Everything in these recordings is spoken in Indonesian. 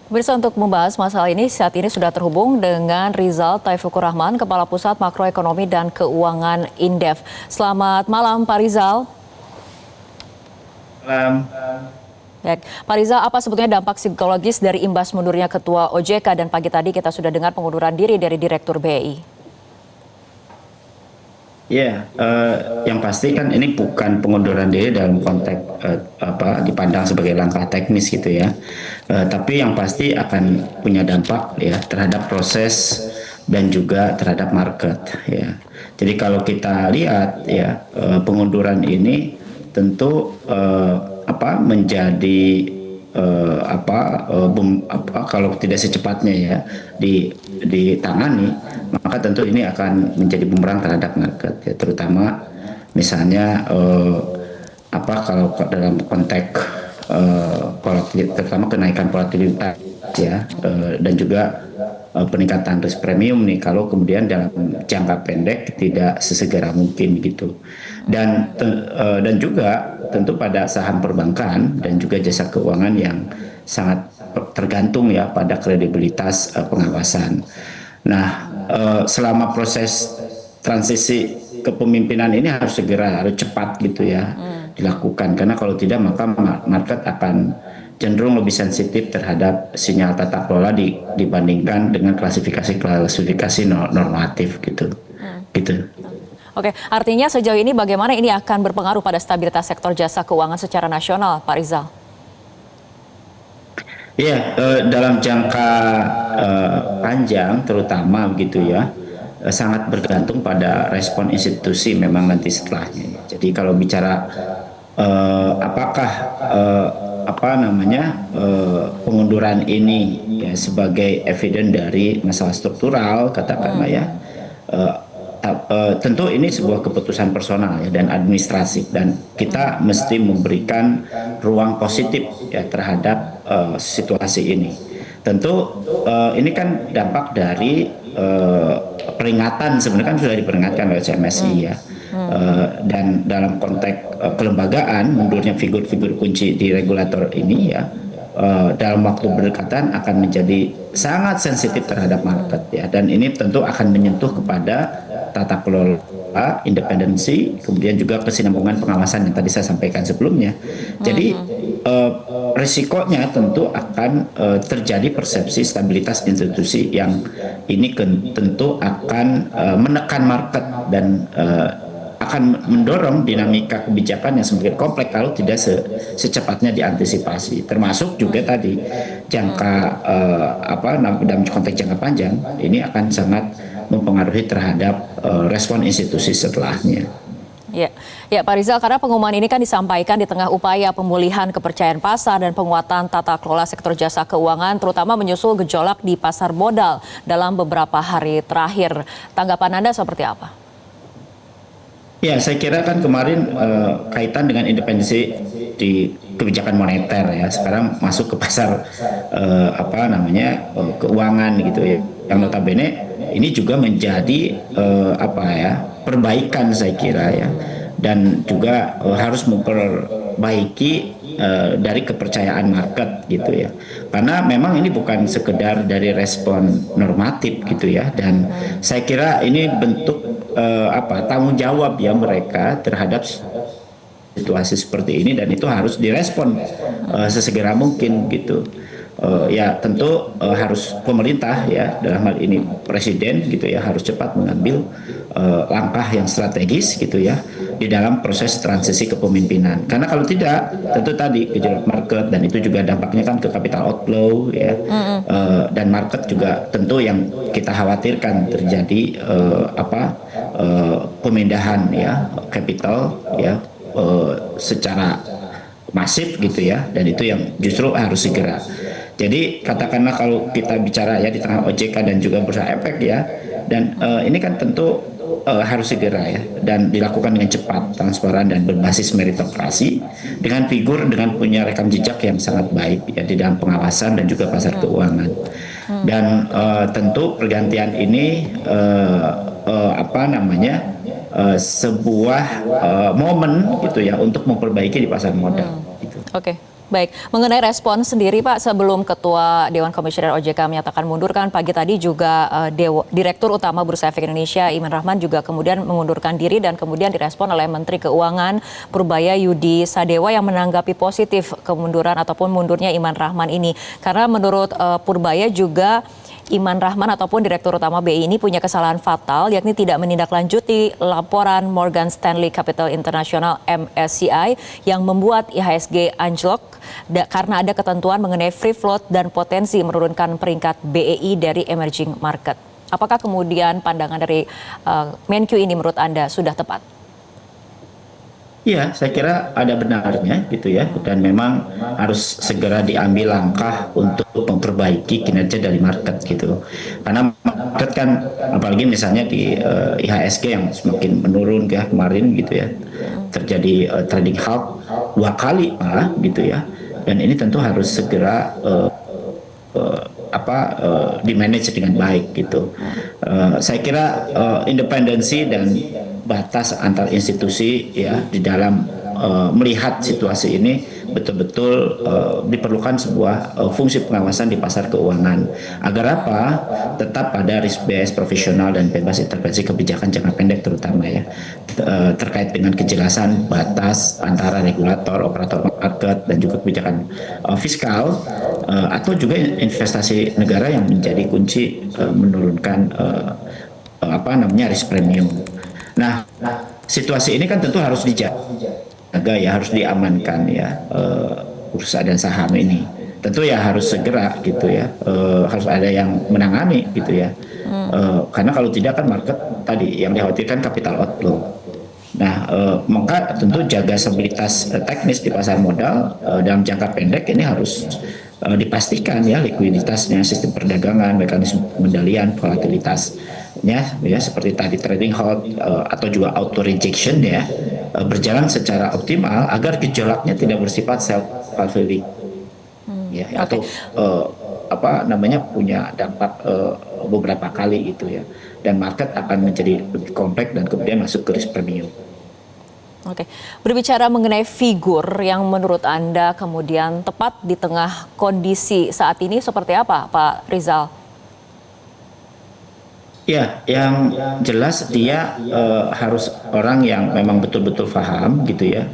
Pemirsa, untuk membahas masalah ini saat ini sudah terhubung dengan Rizal Taufikur Rahman, Kepala Pusat Makroekonomi dan Keuangan Indef. Selamat malam Pak Rizal. Malam. Baik, Pak Rizal, apa sebetulnya dampak psikologis dari imbas mundurnya Ketua OJK dan pagi tadi kita sudah dengar pengunduran diri dari Direktur BI? Ya, yang pasti kan ini bukan pengunduran diri dalam konteks dipandang sebagai langkah teknis gitu ya, tapi yang pasti akan punya dampak ya terhadap proses dan juga terhadap market ya. Jadi kalau kita lihat ya pengunduran ini tentu menjadi kalau tidak secepatnya ya ditangani, maka tentu ini akan menjadi bumerang terhadap market ya, terutama misalnya kalau dalam konteks terutama kenaikan volatilitas ya, dan juga peningkatan risk premium nih kalau kemudian dalam jangka pendek tidak sesegera mungkin gitu, dan juga tentu pada saham perbankan dan juga jasa keuangan yang sangat tergantung ya pada kredibilitas pengawasan. Nah, selama proses transisi kepemimpinan ini harus cepat gitu ya dilakukan, karena kalau tidak maka market akan cenderung lebih sensitif terhadap sinyal tata kelola dibandingkan dengan klasifikasi normatif gitu. Gitu. Oke, artinya sejauh ini bagaimana ini akan berpengaruh pada stabilitas sektor jasa keuangan secara nasional, Pak Rizal? Ya, dalam jangka panjang terutama begitu ya, sangat bergantung pada respon institusi memang nanti setelahnya. Jadi kalau bicara apakah pengunduran ini ya sebagai eviden dari masalah struktural katakanlah ya, tentu ini sebuah keputusan personal ya dan administrasi, dan kita mesti memberikan ruang positif ya terhadap situasi ini. Tentu ini kan dampak dari peringatan, sebenarnya kan sudah diperingatkan oleh CMSI ya, dan dalam konteks kelembagaan mundurnya figur-figur kunci di regulator ini ya, dalam waktu berdekatan akan menjadi sangat sensitif terhadap market ya, dan ini tentu akan menyentuh kepada tata kelola, independensi, kemudian juga kesinambungan pengawasan yang tadi saya sampaikan sebelumnya. Jadi risikonya tentu akan terjadi persepsi stabilitas institusi yang ini tentu akan menekan market dan akan mendorong dinamika kebijakan yang semakin kompleks kalau tidak secepatnya diantisipasi, termasuk juga tadi jangka dalam konteks jangka panjang ini akan sangat mempengaruhi terhadap respon institusi setelahnya. Ya, Pak Rizal, karena pengumuman ini kan disampaikan di tengah upaya pemulihan kepercayaan pasar dan penguatan tata kelola sektor jasa keuangan, terutama menyusul gejolak di pasar modal dalam beberapa hari terakhir. Tanggapan Anda seperti apa? Ya, saya kira kan kemarin kaitan dengan independensi di kebijakan moneter ya, sekarang masuk ke pasar keuangan gitu ya, yang notabene ini juga menjadi perbaikan saya kira ya, dan juga harus memperbaiki dari kepercayaan market gitu ya, karena memang ini bukan sekedar dari respon normatif gitu ya, dan saya kira ini bentuk tanggung jawab ya mereka terhadap situasi seperti ini, dan itu harus direspon sesegera mungkin gitu. Ya tentu harus pemerintah ya, dalam hal ini presiden gitu ya, harus cepat mengambil langkah yang strategis gitu ya di dalam proses transisi kepemimpinan, karena kalau tidak tentu tadi gejolak market, dan itu juga dampaknya kan ke capital outflow ya, dan market juga tentu yang kita khawatirkan terjadi pemindahan ya capital ya secara masif gitu ya, dan itu yang justru harus segera. Jadi katakanlah kalau kita bicara ya di tengah OJK dan juga bursa efek ya, dan ini kan tentu harus segera ya, dan dilakukan dengan cepat, transparan, dan berbasis meritokrasi, dengan figur dengan punya rekam jejak yang sangat baik ya di dalam pengawasan dan juga pasar keuangan. Dan tentu pergantian ini sebuah momen gitu ya untuk memperbaiki di pasar modal. Gitu. Oke. Baik, mengenai respon sendiri Pak, sebelum Ketua Dewan Komisioner OJK menyatakan mundur kan pagi tadi juga Direktur Utama Bursa Efek Indonesia Iman Rahman juga kemudian mengundurkan diri dan kemudian direspon oleh Menteri Keuangan Purbaya Yudi Sadewa yang menanggapi positif kemunduran ataupun mundurnya Iman Rahman ini. Karena menurut Purbaya juga Iman Rahman ataupun Direktur Utama BI ini punya kesalahan fatal yakni tidak menindaklanjuti laporan Morgan Stanley Capital International MSCI yang membuat IHSG anjlok karena ada ketentuan mengenai free float dan potensi menurunkan peringkat BEI dari emerging market. Apakah kemudian pandangan dari Menq ini menurut Anda sudah tepat? Iya, saya kira ada benarnya gitu ya, dan memang harus segera diambil langkah untuk memperbaiki kinerja dari market gitu. Karena market kan, apalagi misalnya di IHSG yang semakin menurun ya kemarin gitu ya, terjadi trading halt 2 kali malah gitu ya, dan ini tentu harus segera dimanage dengan baik gitu. Saya kira independensi dan batas antar institusi ya di dalam melihat situasi ini betul-betul diperlukan sebuah fungsi pengawasan di pasar keuangan agar apa tetap ada risk based profesional dan bebas intervensi kebijakan jangka pendek terutama ya terkait dengan kejelasan batas antara regulator, operator market dan juga kebijakan fiskal atau juga investasi negara yang menjadi kunci menurunkan risk premium. Nah, situasi ini kan tentu harus dijaga ya, harus diamankan ya bursa dan saham ini. Tentu ya harus segera gitu ya, harus ada yang menangani gitu ya. Karena kalau tidak kan market tadi yang dikhawatirkan capital outflow. Nah, maka tentu jaga stabilitas teknis di pasar modal dalam jangka pendek ini harus dipastikan ya likuiditasnya, sistem perdagangan, mekanisme pengendalian volatilitasnya ya seperti tadi trading halt atau juga auto rejection ya berjalan secara optimal agar gejolaknya tidak bersifat self fulfilling ya atau punya dampak beberapa kali gitu ya, dan market akan menjadi lebih kompleks dan kemudian masuk ke risk premium. Oke, berbicara mengenai figur yang menurut Anda kemudian tepat di tengah kondisi saat ini seperti apa, Pak Rizal? Ya, yang jelas dia harus orang yang memang betul-betul paham gitu ya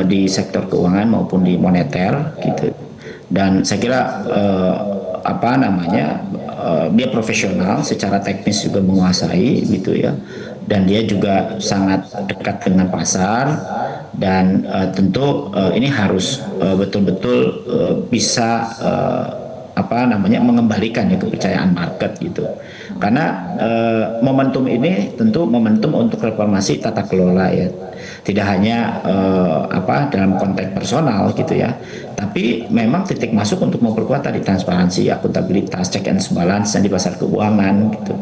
di sektor keuangan maupun di moneter gitu. Dan saya kira dia profesional secara teknis juga menguasai gitu ya. Dan dia juga sangat dekat dengan pasar dan tentu ini harus betul-betul bisa mengembalikan ya kepercayaan market gitu. Karena momentum ini tentu momentum untuk reformasi tata kelola ya. Tidak hanya dalam konteks personal gitu ya, tapi memang titik masuk untuk memperkuat tadi transparansi, akuntabilitas, check and balance di pasar keuangan gitu.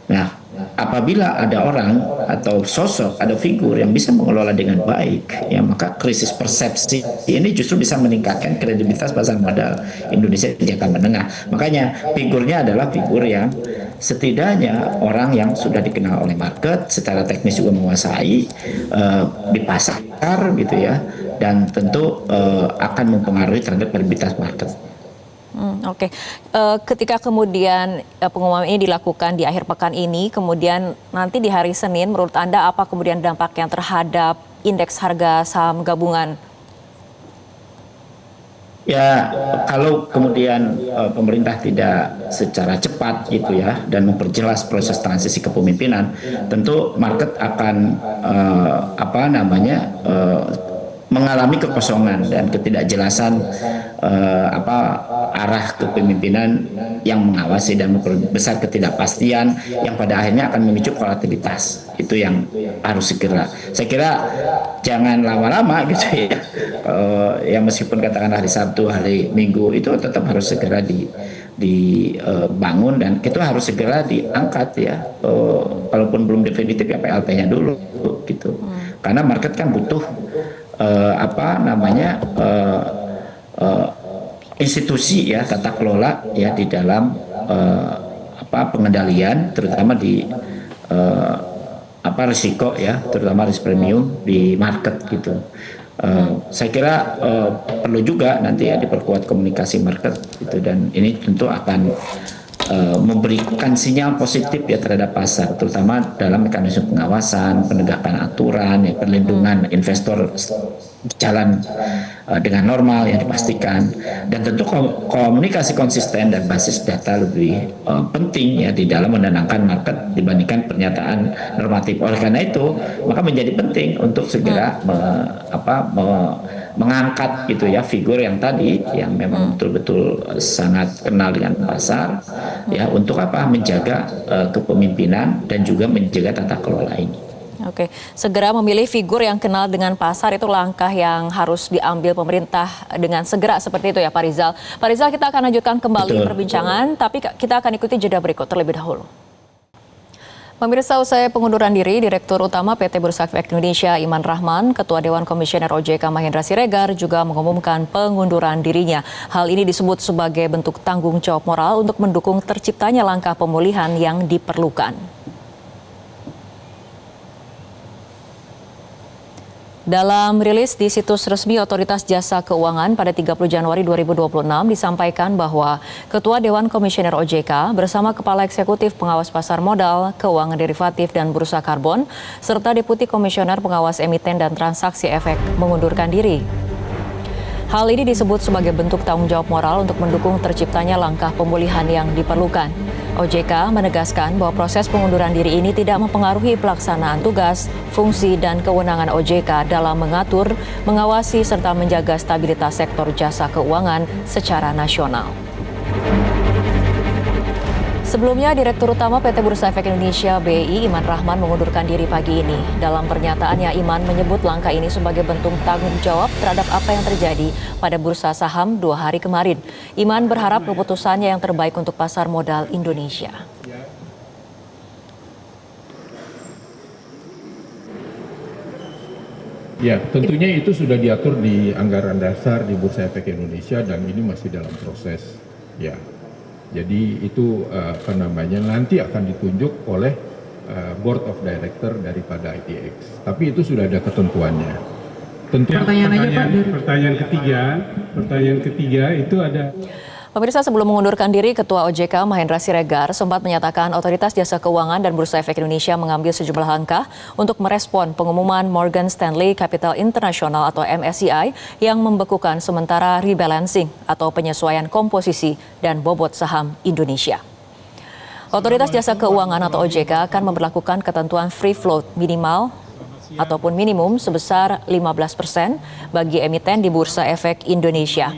Nah, apabila ada orang atau sosok, ada figur yang bisa mengelola dengan baik, ya maka krisis persepsi ini justru bisa meningkatkan kredibilitas pasar modal Indonesia di jangka menengah. Makanya figurnya adalah figur yang setidaknya orang yang sudah dikenal oleh market, secara teknis juga menguasai di pasar gitu ya, dan tentu akan mempengaruhi terhadap kredibilitas market. Oke. Ketika kemudian pengumuman ini dilakukan di akhir pekan ini, kemudian nanti di hari Senin, menurut Anda apa kemudian dampaknya terhadap indeks harga saham gabungan? Ya, kalau kemudian pemerintah tidak secara cepat gitu ya dan memperjelas proses transisi kepemimpinan, tentu market akan mengalami kekosongan dan ketidakjelasan arah kepemimpinan yang mengawasi dan memperbesar ketidakpastian yang pada akhirnya akan memicu volatilitas. Itu yang harus segera. Saya kira jangan lama-lama gitu ya. Ya meskipun katakan hari Sabtu, hari Minggu itu tetap harus segera dibangun dan itu harus segera diangkat ya. Kalaupun belum definitif ya PLT-nya dulu gitu. Karena market kan butuh institusi ya tata kelola ya di dalam pengendalian terutama di risiko ya terutama risk premium di market gitu. Saya kira perlu juga nanti ya diperkuat komunikasi market itu, dan ini tentu akan memberikan sinyal positif ya terhadap pasar, terutama dalam mekanisme pengawasan, penegakan aturan, ya, perlindungan investor jalan dengan normal yang dipastikan, dan tentu komunikasi konsisten dan basis data lebih penting ya di dalam menenangkan market dibandingkan pernyataan normatif. Oleh karena itu maka menjadi penting untuk segera mengangkat gitu ya figur yang tadi yang memang betul-betul sangat kenal dengan pasar ya, untuk menjaga kepemimpinan dan juga menjaga tata kelola ini. Oke, segera memilih figur yang kenal dengan pasar itu langkah yang harus diambil pemerintah dengan segera seperti itu ya Pak Rizal. Pak Rizal, kita akan lanjutkan kembali perbincangan, tapi kita akan ikuti jeda berikut terlebih dahulu. Pemirsa, usai pengunduran diri Direktur Utama PT Bursa Efek Indonesia Iman Rahman, Ketua Dewan Komisioner OJK Mahendra Siregar juga mengumumkan pengunduran dirinya. Hal ini disebut sebagai bentuk tanggung jawab moral untuk mendukung terciptanya langkah pemulihan yang diperlukan. Dalam rilis di situs resmi Otoritas Jasa Keuangan pada 30 Januari 2026 disampaikan bahwa Ketua Dewan Komisioner OJK bersama Kepala Eksekutif Pengawas Pasar Modal, Keuangan Derivatif dan Bursa Karbon, serta Deputi Komisioner Pengawas Emiten dan Transaksi Efek mengundurkan diri. Hal ini disebut sebagai bentuk tanggung jawab moral untuk mendukung terciptanya langkah pemulihan yang diperlukan. OJK menegaskan bahwa proses pengunduran diri ini tidak mempengaruhi pelaksanaan tugas, fungsi, dan kewenangan OJK dalam mengatur, mengawasi, serta menjaga stabilitas sektor jasa keuangan secara nasional. Sebelumnya, Direktur Utama PT Bursa Efek Indonesia BEI Iman Rahman mengundurkan diri pagi ini. Dalam pernyataannya, Iman menyebut langkah ini sebagai bentuk tanggung jawab terhadap apa yang terjadi pada bursa saham 2 hari kemarin. Iman berharap keputusannya yang terbaik untuk pasar modal Indonesia. Ya, tentunya itu sudah diatur di anggaran dasar di Bursa Efek Indonesia dan ini masih dalam proses. Ya. Jadi itu nanti akan ditunjuk oleh Board of Director daripada ITX. Tapi itu sudah ada ketentuannya. Pertanyaan ketiga itu ada. Pemirsa, sebelum mengundurkan diri, Ketua OJK Mahendra Siregar sempat menyatakan Otoritas Jasa Keuangan dan Bursa Efek Indonesia mengambil sejumlah langkah untuk merespon pengumuman Morgan Stanley Capital International atau MSCI yang membekukan sementara rebalancing atau penyesuaian komposisi dan bobot saham Indonesia. Otoritas Jasa Keuangan atau OJK akan memberlakukan ketentuan free float minimal ataupun minimum sebesar 15% bagi emiten di Bursa Efek Indonesia.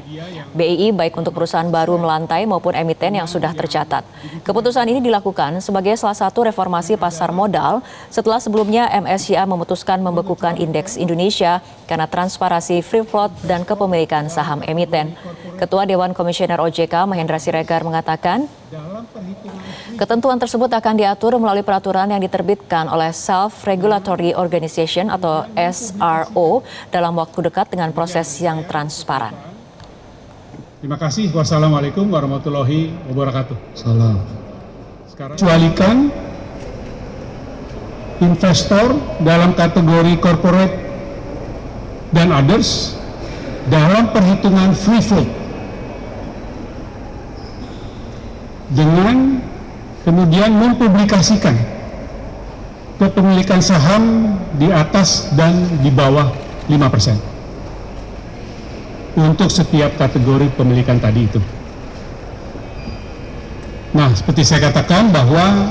BEI baik untuk perusahaan baru melantai maupun emiten yang sudah tercatat. Keputusan ini dilakukan sebagai salah satu reformasi pasar modal setelah sebelumnya MSCI memutuskan membekukan indeks Indonesia karena transparansi free float dan kepemilikan saham emiten. Ketua Dewan Komisioner OJK Mahendra Siregar mengatakan, ketentuan tersebut akan diatur melalui peraturan yang diterbitkan oleh Self-Regulatory Organization atau SRO dalam waktu dekat dengan proses yang transparan. Terima kasih. Wassalamualaikum warahmatullahi wabarakatuh. Salam. Sekarang kecualikan investor dalam kategori corporate dan others dalam perhitungan free float dengan kemudian mempublikasikan kepemilikan saham di atas dan di bawah 5% untuk setiap kategori pemilikan tadi itu. Nah, seperti saya katakan bahwa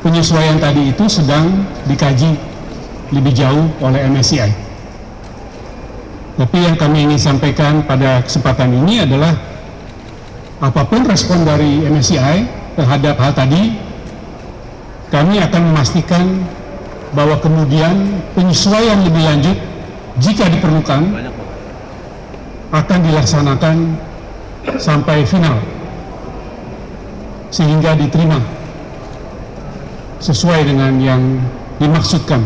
penyesuaian tadi itu sedang dikaji lebih jauh oleh MSCI. Tapi yang kami ingin sampaikan pada kesempatan ini adalah apapun respon dari MSCI terhadap hal tadi, kami akan memastikan bahwa kemudian penyesuaian lebih lanjut jika diperlukan akan dilaksanakan sampai final sehingga diterima sesuai dengan yang dimaksudkan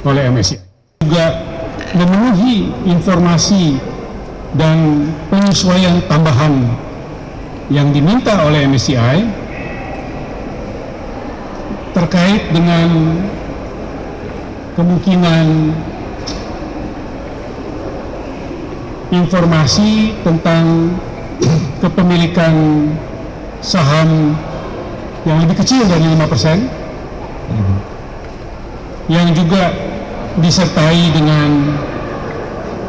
oleh MSCI. Juga memenuhi informasi dan penyesuaian tambahan yang diminta oleh MSCI terkait dengan kemungkinan informasi tentang kepemilikan saham yang lebih kecil dari 5%, yang juga disertai dengan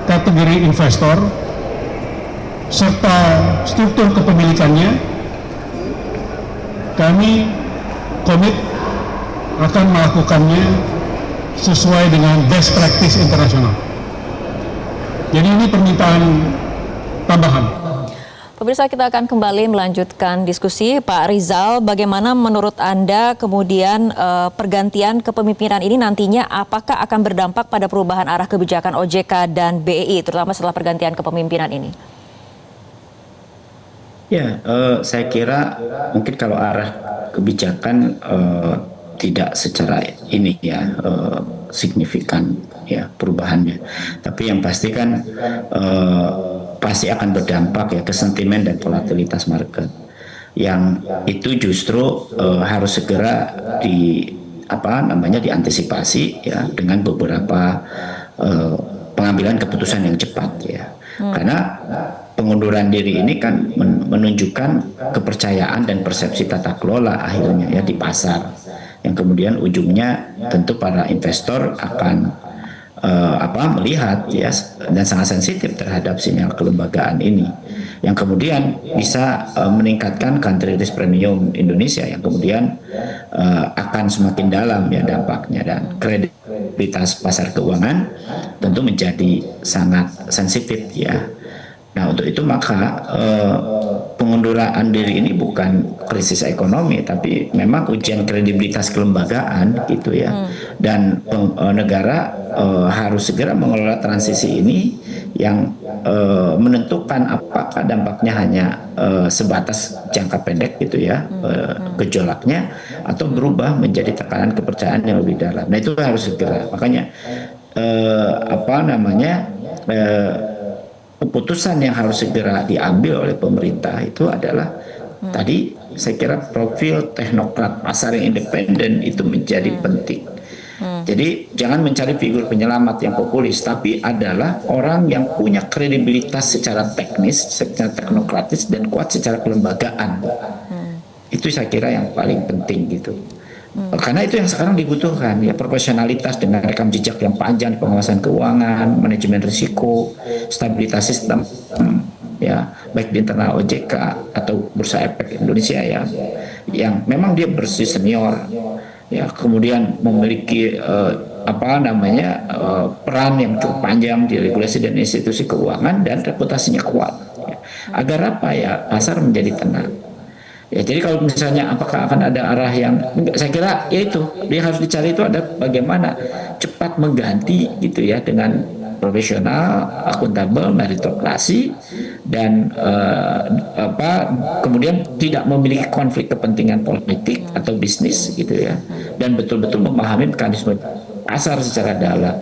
kategori investor serta struktur kepemilikannya, kami komit akan melakukannya sesuai dengan best practice internasional. Jadi ini permintaan tambahan. Pemirsa, kita akan kembali melanjutkan diskusi. Pak Rizal, bagaimana menurut Anda kemudian pergantian kepemimpinan ini nantinya apakah akan berdampak pada perubahan arah kebijakan OJK dan BEI, terutama setelah pergantian kepemimpinan ini? Ya, saya kira mungkin kalau arah kebijakan tidak secara ini ya signifikan ya perubahannya, tapi yang pasti kan pasti akan berdampak ya ke sentimen dan volatilitas market, yang itu justru harus segera diantisipasi ya dengan beberapa pengambilan keputusan yang cepat ya. Karena pengunduran diri ini kan menunjukkan kepercayaan dan persepsi tata kelola akhirnya ya di pasar, yang kemudian ujungnya tentu para investor akan melihat ya dan sangat sensitif terhadap sinyal kelembagaan ini, yang kemudian bisa meningkatkan country risk premium Indonesia, yang kemudian akan semakin dalam ya dampaknya, dan kredibilitas pasar keuangan tentu menjadi sangat sensitif ya. Nah, untuk itu maka pengunduran diri ini bukan krisis ekonomi, tapi memang ujian kredibilitas kelembagaan gitu ya. Dan negara harus segera mengelola transisi ini, yang menentukan apakah dampaknya hanya sebatas jangka pendek gitu ya, gejolaknya, atau berubah menjadi tekanan kepercayaan yang lebih dalam. Nah, itu harus segera. Makanya keputusan yang harus segera diambil oleh pemerintah itu adalah tadi saya kira profil teknokrat pasar yang independen itu menjadi penting. Jadi jangan mencari figur penyelamat yang populis, tapi adalah orang yang punya kredibilitas secara teknis, secara teknokratis, dan kuat secara kelembagaan. Itu saya kira yang paling penting gitu. Karena itu yang sekarang dibutuhkan ya, profesionalitas dengan rekam jejak yang panjang, pengawasan keuangan, manajemen risiko, stabilitas sistem ya, baik di internal OJK atau Bursa Efek Indonesia ya, yang memang dia bersih senior ya, kemudian memiliki peran yang cukup panjang di regulasi dan institusi keuangan, dan reputasinya kuat ya. Agar apa ya, pasar menjadi tenang. Ya, jadi kalau misalnya apakah akan ada arah yang, saya kira ya itu dia harus dicari, itu ada bagaimana cepat mengganti gitu ya, dengan profesional, akuntabel, meritokrasi, dan kemudian tidak memiliki konflik kepentingan politik atau bisnis gitu ya, dan betul-betul memahami mekanisme pasar secara dalam.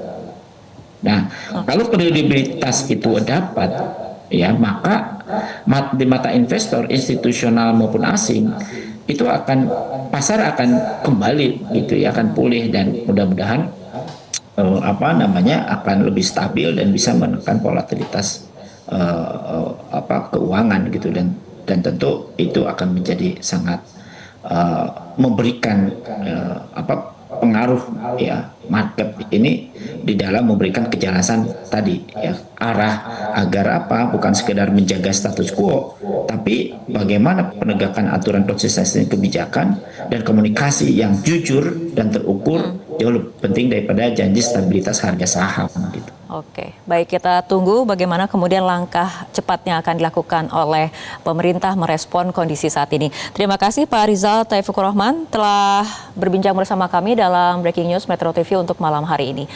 Nah, kalau kredibilitas itu dapat ya, maka di mata investor institusional maupun asing itu pasar akan kembali gitu ya, akan pulih, dan mudah-mudahan akan lebih stabil dan bisa menekan volatilitas keuangan gitu, dan tentu itu akan menjadi sangat memberikan pengaruh ya market ini di dalam memberikan kejelasan tadi ya, arah agar bukan sekedar menjaga status quo, tapi bagaimana penegakan aturan konsistensi kebijakan dan komunikasi yang jujur dan terukur jauh lebih penting daripada janji stabilitas harga saham gitu. Oke, baik, kita tunggu bagaimana kemudian langkah cepatnya akan dilakukan oleh pemerintah merespon kondisi saat ini. Terima kasih Pak Rizal Taufikur Rahman telah berbincang bersama kami dalam Breaking News Metro TV untuk malam hari ini.